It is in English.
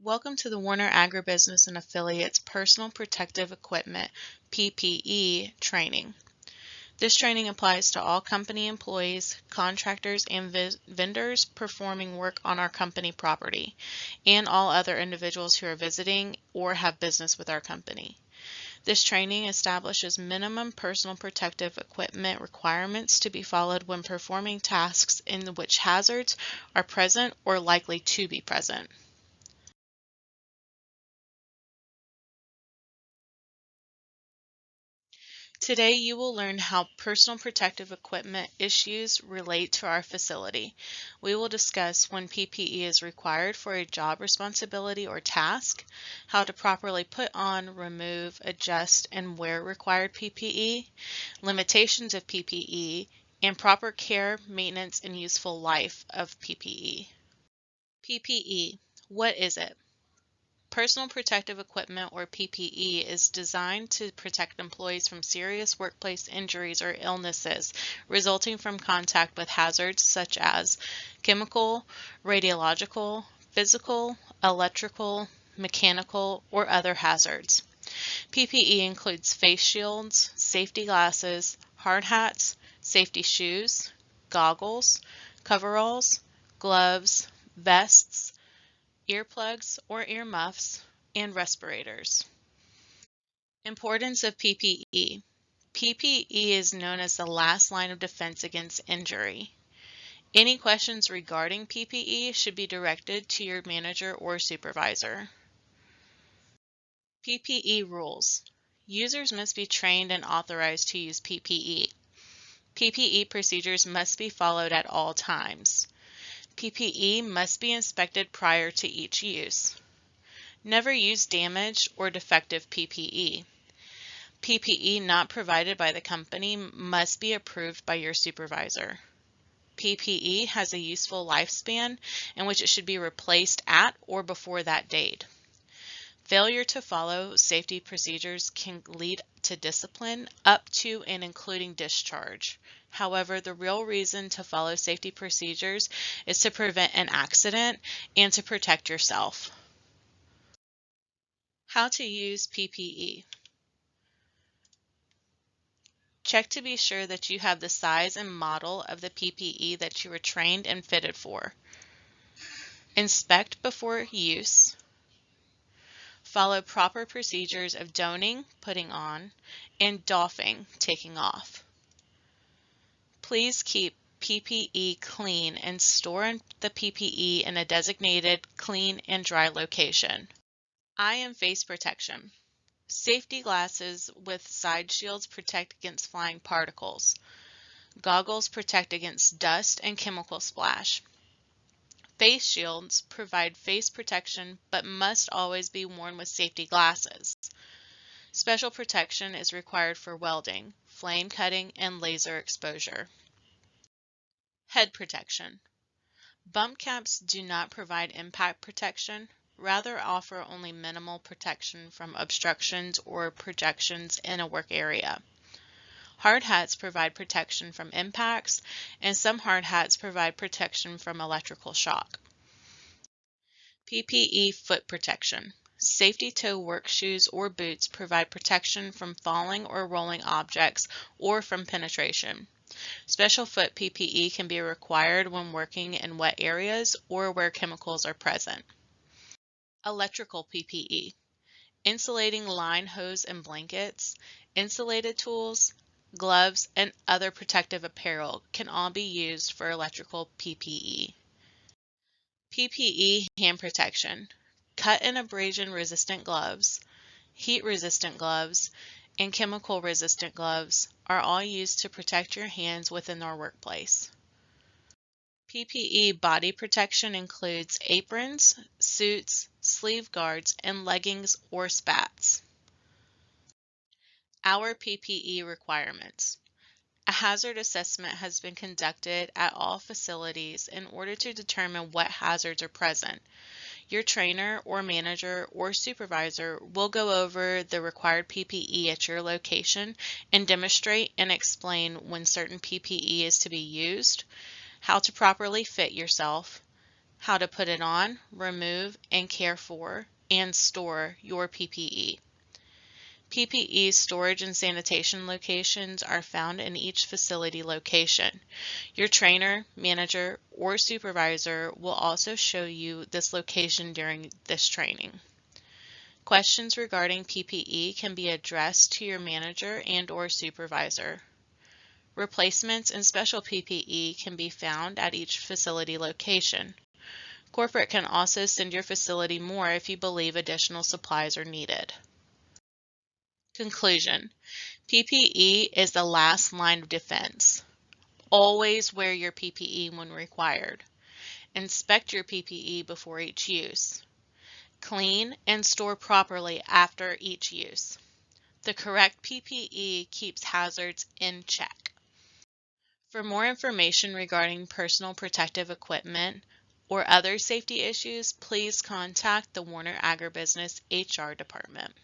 Welcome to the Woerner Agribusiness and Affiliates Personal Protective Equipment PPE training. This training applies to all company employees, contractors, and vendors performing work on our company property, and all other individuals who are visiting or have business with our company. This training establishes minimum personal protective equipment requirements to be followed when performing tasks in which hazards are present or likely to be present. Today you will learn how personal protective equipment issues relate to our facility. We will discuss when PPE is required for a job responsibility or task, how to properly put on, remove, adjust, and wear required PPE, limitations of PPE, and proper care, maintenance, and useful life of PPE. PPE, what is it? Personal protective equipment, or PPE, is designed to protect employees from serious workplace injuries or illnesses resulting from contact with hazards such as chemical, radiological, physical, electrical, mechanical, or other hazards. PPE includes face shields, safety glasses, hard hats, safety shoes, goggles, coveralls, gloves, vests, earplugs or earmuffs, and respirators. Importance of PPE. PPE is known as the last line of defense against injury. Any questions regarding PPE should be directed to your manager or supervisor. PPE rules. Users must be trained and authorized to use PPE. PPE procedures must be followed at all times. PPE must be inspected prior to each use. Never use damaged or defective PPE. PPE not provided by the company must be approved by your supervisor. PPE has a useful lifespan in which it should be replaced at or before that date. Failure to follow safety procedures can lead to discipline up to and including discharge. However, the real reason to follow safety procedures is to prevent an accident and to protect yourself. How to use PPE. Check to be sure that you have the size and model of the PPE that you were trained and fitted for. Inspect before use. Follow proper procedures of donning, putting on, and doffing, taking off. Please keep PPE clean and store the PPE in a designated clean and dry location. Eye and face protection. Safety glasses with side shields protect against flying particles. Goggles protect against dust and chemical splash. Face shields provide face protection but must always be worn with safety glasses. Special protection is required for welding, flame cutting, and laser exposure. Head protection. Bump caps do not provide impact protection, rather offer only minimal protection from obstructions or projections in a work area. Hard hats provide protection from impacts, and some hard hats provide protection from electrical shock. PPE foot protection. Safety toe work shoes or boots provide protection from falling or rolling objects or from penetration. Special foot PPE can be required when working in wet areas or where chemicals are present. Electrical PPE. Insulating line hose and blankets, insulated tools, gloves, and other protective apparel can all be used for electrical PPE. PPE hand protection. Cut and abrasion resistant gloves, heat resistant gloves, and chemical resistant gloves are all used to protect your hands within our workplace. PPE body protection includes aprons, suits, sleeve guards, and leggings or spats. Our PPE requirements. A hazard assessment has been conducted at all facilities in order to determine what hazards are present. Your trainer or manager or supervisor will go over the required PPE at your location and demonstrate and explain when certain PPE is to be used, how to properly fit yourself, how to put it on, remove, and care for, and store your PPE. PPE storage and sanitation locations are found in each facility location. Your trainer, manager, or supervisor will also show you this location during this training. Questions regarding PPE can be addressed to your manager and/or supervisor. Replacements and special PPE can be found at each facility location. Corporate can also send your facility more if you believe additional supplies are needed. Conclusion: PPE is the last line of defense. Always wear your PPE when required. Inspect your PPE before each use. Clean and store properly after each use. The correct PPE keeps hazards in check. For more information regarding personal protective equipment or other safety issues, please contact the Woerner Agribusiness HR department.